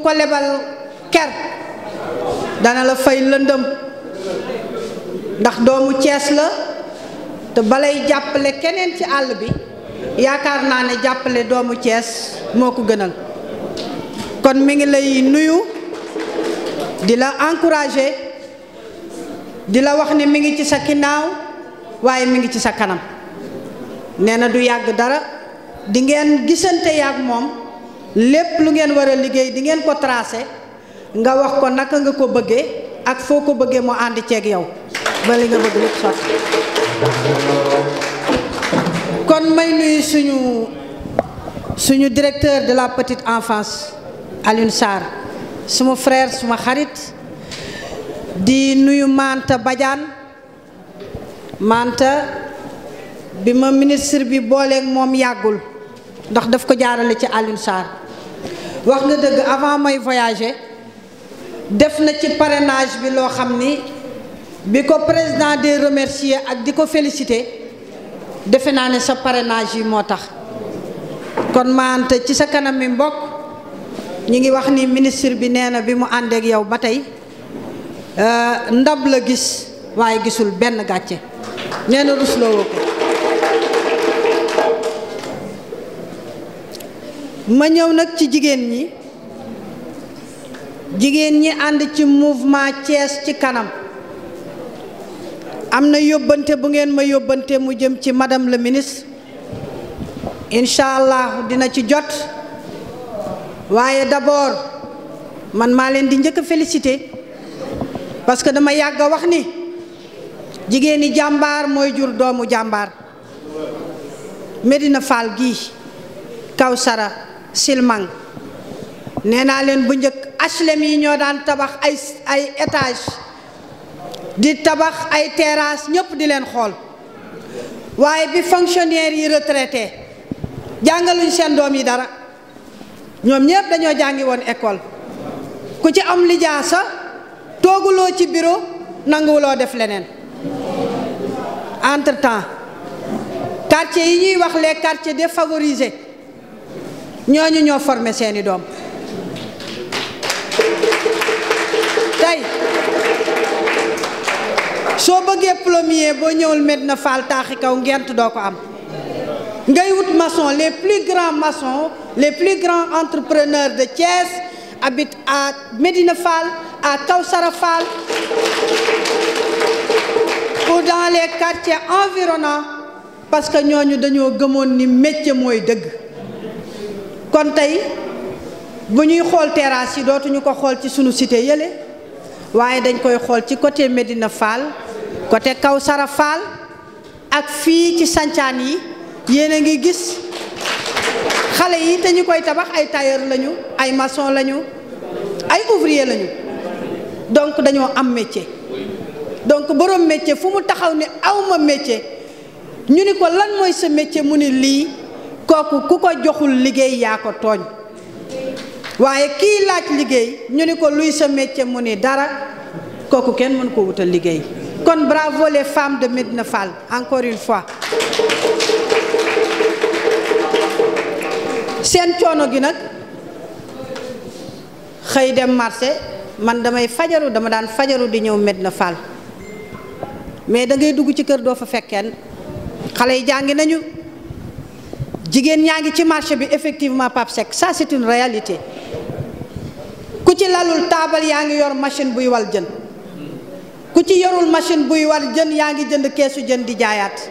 ko lebal ker dana la fay lëndëm ndax doomu Cees la te balay jàppale keneen ci àll bi yaakaar naa ne jàppale doomu Cees moo ko gënal kon mi ngi lay nuyu di la encourager di la wax ne mi ngi ci sa ginnaaw waaye mi ngi ci sa kanam nee na du yàgg dara di ngeen gisante yaak moom lépp lu ngeen war a liggéey di ngeen ko tracé nga wax ko naka nga ko bëggee ak foo ko bëggee mu ànd ceeg yow ba li nga bëgg lépp sotti kon may nuyu suñu directeur de la petite enfance Alioune Sarr suma frère suma xarit di nuyu Ma Anta Badiane Ma Anta bi ma ministre bi booleeg moom yàggul ndax daf ko jaarale ci Alioune Sarr wax nga dëgg avant may voyager def na ci parrainage bi loo xam ni bi ko président de remercier ak di ko féliciter defe naa ne sa parrainage yi moo tax kon Ma Anta ci sa kanam mi mbokk ñi ngi wax ni ministre bi nee na bi mu àndeek yow ba tey ndab la gis waaye gisul benn gàcce nee na rusloo ko ma ñëw nag ci jigéen ñi ànd ci mouvement Thiès ci kanam am na yóbbante bu ngeen ma yóbbante mu jëm ci madame le ministre incha allah dina ci jot waaye d'abord man maa leen di njëkk a féliciter parce que dama yàgg a wax ni jigéeni jàmbaar mooy jur doomu jàmbaar Médina Fall gii Kawsara Silmang nee naa leen bu njëkk HLM yi ñoo daan tabax ay étage di tabax ay terrasse ñëpp di leen xool waaye bi fonctionnaire yi retraité jàngaluñ seen doom yi dara ñoom ñëpp dañoo jàngi woon école ku ci am lijaasa tooguloo ci bureau nanguwuloo def leneen entre temps quartier yi ñuy wax les quartiers défavorisés ñooñu ñoo formé seeni doom tey soo bëggee plombier boo ñëwul Médina Fall taaxi kaw ngent doo ko am ngay wut maçon les plus grands maçons les plus grands entrepreneurs de Thiès habitent à Médina Fall à Kawsara Fall ou dans les quartiers environnants parce que ñooñu dañoo gëmoon ni métier mooy dëgg kon tey bu ñuy xool terrasse yi dootuñu ko xool ci sunu cité yële waaye dañ koy xool ci côté Médina Fall côté Kawsara Fall ak fii ci sancaan yi yéen a ngi gis xale yi te ñu koy tabax ay tailleur lañu ay maçon lañu ay ouvrier lañu donc dañoo am métier donc borom métier fu mu taxaw ne awma métier ñu ni ko lan mooy sa métier mu ni lii kooku ku ko joxul liggéey yaa ko tooñ waaye kii laaj liggéey ñu ni ko luy sa métier mu ni dara kooku kenn mën ko wutal liggéey kon bravo les femmes de Médina Fall encore une fois seen coono gi nag xëy dem marché man dama daan fajaru di ñëw Médina Fall mais da ngay dugg ci kër doo fa fekkeen xale yi jàngi nañu jigéen ñaa ngi ci marché bi effectivement Pape Seck ça c'est une réalité ku ci lalul taabal yaa ngi yor machine buy wal jën ku ci yorul machine buy wal jën yaa ngi jënd keesu jën di jaayaat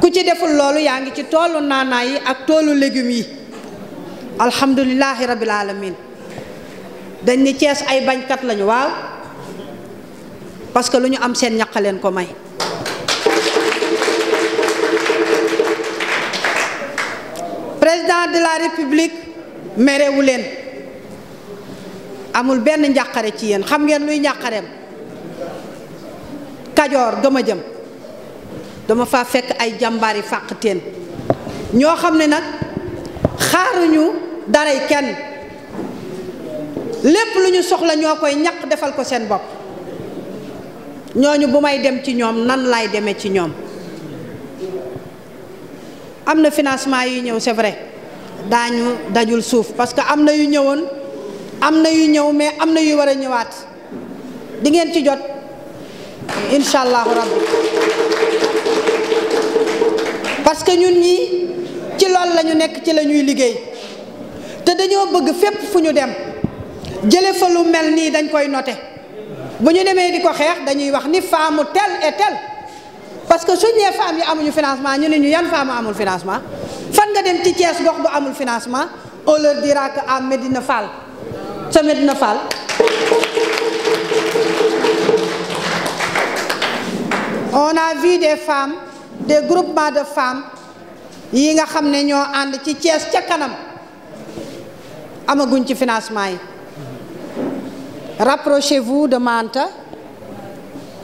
ku ci deful loolu yaa ngi ci toolu naanaa yi ak toolu légumes yi alhamdulilahi rabbil alamin dañ ni Cees ay bañkat lañu waaw parce que lu ñu am seen ñaq leen ko may président de la république merewu leen amul benn njàqare ci yéen xam ngeen luy njàqareem Kajoor gëm a jëm dama fa fekk ay jàmbaar yi fàq teen ñoo xam ne nag xaaruñu daray kenn lépp lu ñu soxla ñoo koy ñaq defal ko seen bopp ñooñu bu may dem ci ñoom nan laay demee ci ñoom am na financement yu ñëw c'est vrai daañu dajul suuf parce que am na yu ñëwoon am na yu ñëw mais am na yu war a ñëwaat di ngeen ci jot incha allahu rabbi parce que ñun ñii ci loolu la ñu nekk ci la ñuy liggéey te dañoo bëgg fépp fu ñu dem jële fa lu mel nii dañ koy noter bu ñu demee di ko xeex dañuy wax ni femme tel et tel parce que suñ nee femmes yi amuñu financement ñu ne ñu yan femme amul financement fan nga dem ci Thiès gox bu amul financement on leur dira que à Médina Fall sa Médina Fall on a vu des femmes des groupements de femmes yi nga xam ne ñoo ànd ci Thiès ca kanam amaguñ ci financement yi rapprochez-vous de Manta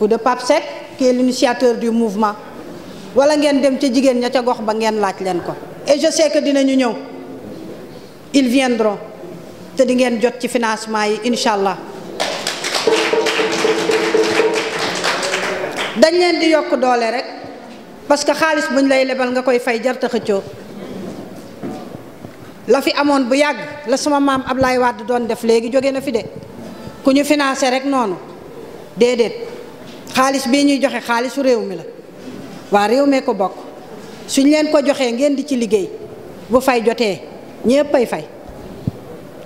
ou de Pape Seck qui est l'initiateur du mouvement wala ngeen dem ca jigéen ña ca gox ba ngeen laaj leen ko et je sais que dinañu ñëw ils viendront te di ngeen jot ci financement yi incha allah dañ leen di yokk doole rek parce que xaalis buñ lay lebal nga koy fay jarta xëccoo la fi amoon bu yàgg la sama maam Ablaye Wade doon def léegi jóge na fi de ku ñu financé rek noonu déedéet xaalis bii ñuy joxe xaalisu réew mi la waa réew mee ko bokk suñ leen ko joxee ngeen di ci liggéey bu fay jotee ñépp ay fay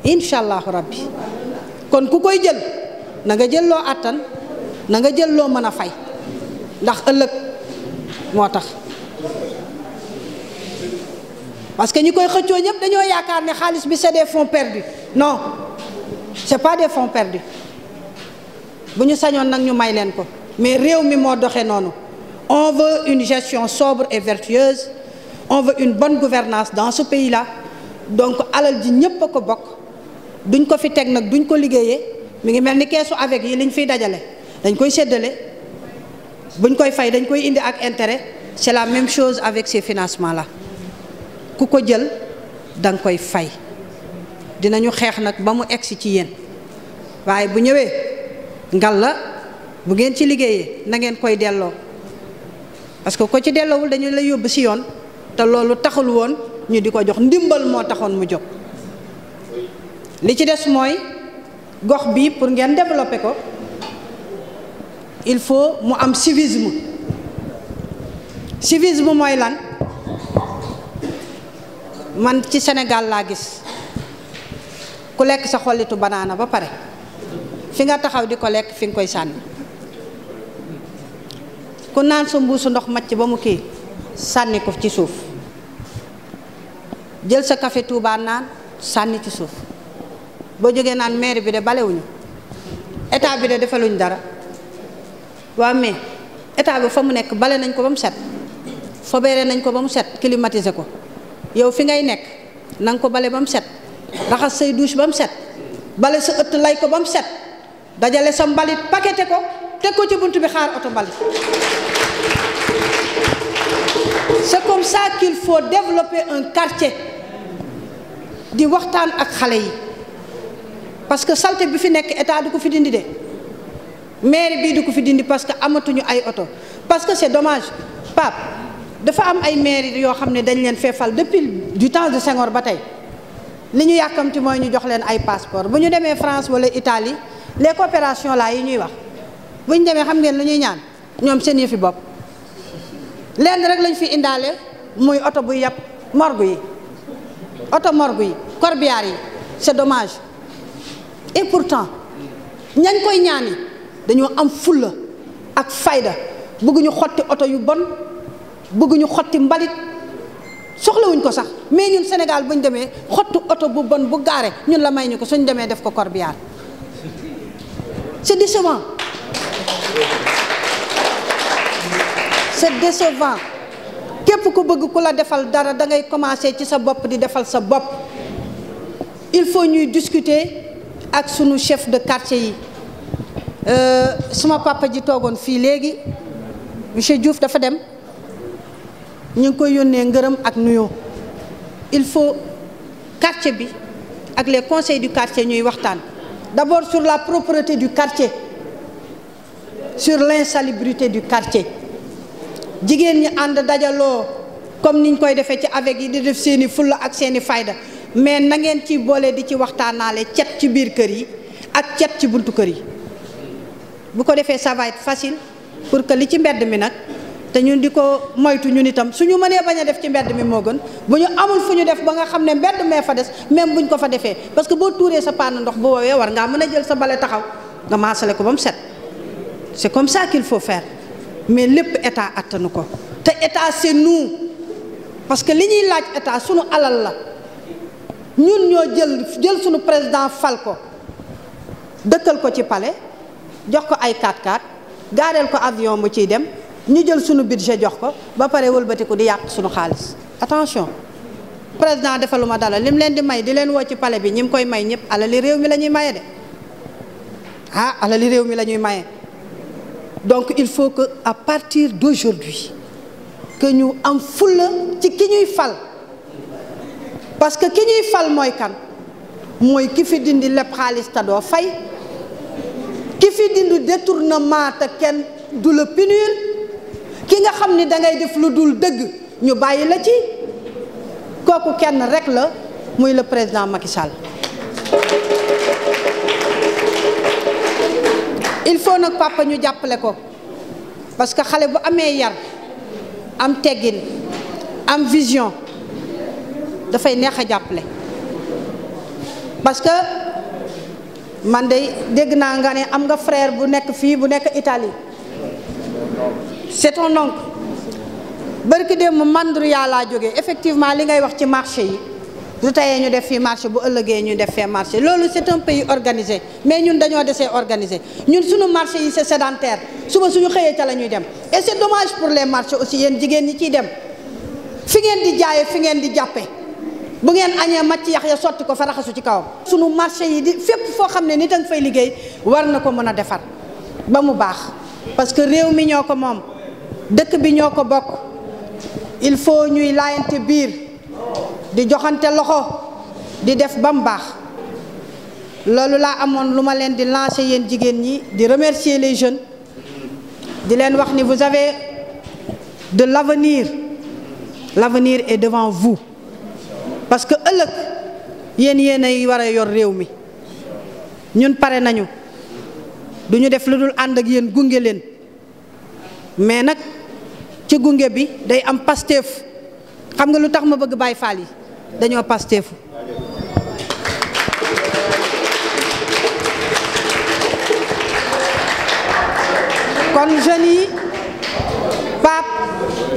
incha allahu rabbi kon ku koy jël na nga jël loo àttan na nga jël loo mën a fay ndax ëllëg moo tax parce que ñi koy xëccoo ñëpp dañoo yaakaar ne xaalis bi c'est des fonds perdus non c'est pas des fonds perdus bu ñu sañoon nag ñu may leen ko mais réew mi moo doxee noonu on veut une gestion sobre et vertueuse on veut une bonne gouvernance dans ce pays-là donc alal ji ñépp a ko bokk duñ ko fi teg nag duñ ko liggéeyee mi ngi mel ni keesu avec yi liñ fiy dajale dañ koy séddale buñ koy fay dañ koy indi ak intérêt c'est la même chose avec ces financements-là ku ko jël da nga koy fay dinañu xeex nag ba mu egsi ci yéen waaye bu ñëwee ngal la bu ngeen ci liggéeyee na ngeen koy delloo parce que ko ci delloowul dañu la yóbbu si yoon te loolu taxul woon ñu di ko jox ndimbal moo taxoon mu jóg li ci des mooy gox bi pour ngeen développer ko il faut mu am civisme civisme mooy lan man ci Sénégal laa gis ku lekk sa xollitu banaana ba pare fi nga taxaw di ko lekk fi nga koy sànni ku naan sa mbuusu ndox macc ba mu kii sànni ko ci suuf jël sa café Touba naan sànni ci suuf boo jógee naan maire bi de balewuñu état bi de defaluñ dara waaw mais état bi fa mu nekk bale nañ ko ba mu set fobeere nañ ko ba mu set climatiser ko yow fi ngay nekk na nga ko bale ba mu set raxas say douche ba mu set bale sa ëtt lay ko ba mu set dajale sa mbalit paqueté ko teg ko ci bunt bi xaar oto mbalit c'est comme ça qu'il faut développer un quartier di waxtaan ak xale yi parce que saleté bi fi nekk état du ko fi dindi de mairie bii du ko fi dindi parce que amatuñu ay oto parce que c'est dommage Pape dafa am ay mairie yoo xam ne dañ leen feefal depuis du temps de Senghor ba tey li ñu yàkkamti mooy ñu jox leen ay passeport bu ñu demee France wala Italie les coopérations là yi ñuy wax bu ñu demee xam ngeen lu ñuy ñaan ñoom seen yëfi bopp lenn rek lañ fi indaale muy oto buy yàpp morgue yi oto morgue yi corbillard yi c'est dommage et pourtant ñañ koy ñaani dañoo am fulla ak fayda bëgguñu xotti oto yu bon bëgguñu xotti mbalit soxlawuñ ko sax mais ñun Sénégal buñ demee xotti oto bu bon bu gaare ñun la may ñu ko suñ demee def ko corbillard c'est décevant c'est décevant képp ku bëgg ku la defal dara da ngay commencer ci sa bopp di defal sa bopp il faut ñuy discuter ak sunu chef de quartier yi suma papa ji toogoon fii léegi monsieur Diouf dafa dem ñu ngi koy yónnee ngërëm ak nuyoo il faut quartier bi ak les conseils du quartier ñuy waxtaan d'abord sur la propreté du quartier sur l'insalubrité du quartier jigéen ñi ànd dajaloo comme niñ koy defee ci avec yi di def seeni fulla ak seeni fayda mais na ngeen ci boole di ci waxtaanaale cet ci biir kër yi ak cet ci buntu kër yi bu ko defee ça va être facile pour que li ci mbedd mi nag te ñun di ko moytu ñun itam suñu mënee bañ a def ci mbedd mi moo gën bu ñu amul fu ñu def ba nga xam ne mbedd mee fa des même buñ ko fa defee parce que boo tuuree sa panne ndox bu woowee war ngaa mën a jël sa bale taxaw nga maasale ko ba mu set c'est comme ça qu'il faut faire mais lépp état attanu ko te état c'est nous parce que li ñuy laaj état suñu alal la ñun ñoo jël suñu président fal ko dëkkal ko ci palais jox ko ay 4x4 gaareel ko avion mu ciy dem ñu jël suñu budget jox ko ba pare wëlbatiku di yàq suñu xaalis attention président defaluma dala lim leen di may di leen woo ci palais bi ñi mu koy may ñëpp alali réew mi la ñuy maye de alali réew mi la ñuy maye donc il faut que à partir d'aujourd'hui que ñu am fulla ci ki ñuy fal parce que ki ñuy fal mooy kan mooy ki fi dindi lépp xaalis te doo fay ki fi dindi détournement te kenn du la punir ki nga xam ni da ngay def lu dul dëgg ñu bàyyi la ci kooku kenn rek la muy le président Macky Sall. il faut nag papa ñu jàppale ko parce que xale bu amee yar am teggin am vision dafay neex a jàppale parce que man de dégg naa nga ne am nga frère bu nekk fii bu nekk Italie c'est ton oncle barki démb Mandru yaa laa jógee effectivement li ngay wax ci marché yi du tayee ñu def fii marché bu ëllëgee ñu def fee marché loolu c'est un pays organisé mais ñun dañoo desee organisé ñun suñu marché yi c'est sédentaire suba suñu xëyee ca la ñuy dem et c'est dommage pour les marchés aussi yéen jigéen ñi ciy dem fi ngeen di jaayee fi ngeen di jàppee bu ngeen añee macc yax ya sotti ko fa raxasu ci kawam. sunu marché yi di fépp foo xam ne nit a nga fay liggéey war na ko mën a defar ba mu baax parce que réew mi ñoo ko moom dëkk bi ñoo ko bokk il faut ñuy laayante biir di joxante loxo di def ba mu baax. loolu laa amoon lu ma leen di lancer yéen jigéen ñi di remercier les jeunes di leen wax ni vous avez de l'avenir. L'avenir est devant vous parce que ëllëg yéen ay war a yor réew mi ñun pare nañu du ñu def lu dul ànd ak yéen gunge leen mais nag ci gunge bi day am Pastef xam nga lu tax ma bëgg Baye Fall yi dañoo Pastefu kon jeunes yi Pape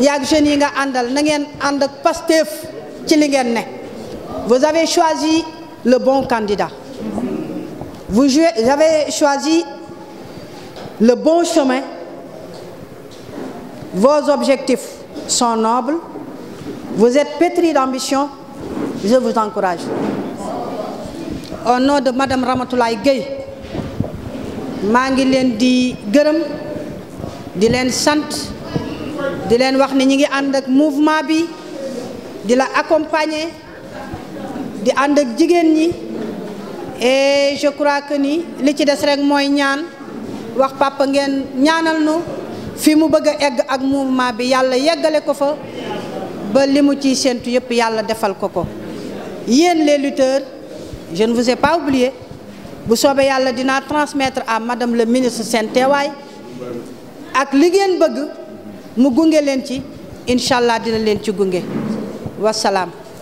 yaag jeunes yi nga àndal na ngeen ànd ak Pastef ci li ngeen ne vous avez choisi le bon candidat vous avez choisi le bon chemin vos objectifs sont nobles vous êtes pétris d'ambition je vous encourage au nom de Madame Ramatoulaye Gueye maa ngi leen di gërëm di leen sant di leen wax ni ñi ngi ànd ak mouvement bi di la accompagner di ànd ak jigéen ñi et je crois que ni li ci des rek mooy ñaan wax papa ngeen ñaanal nu fi mu bëgg a egg ak mouvement bi yàlla yeggale ko fa ba li mu ciy séentu yëpp yàlla defal ko ko yéen les lutteurs je ne vous ai pas oublié bu soobee yàlla dinaa transmettre à madame le ministre seen teewaay ak li ngeen bëgg mu gunge leen ci incha allah dina leen ci gunge wasalaam.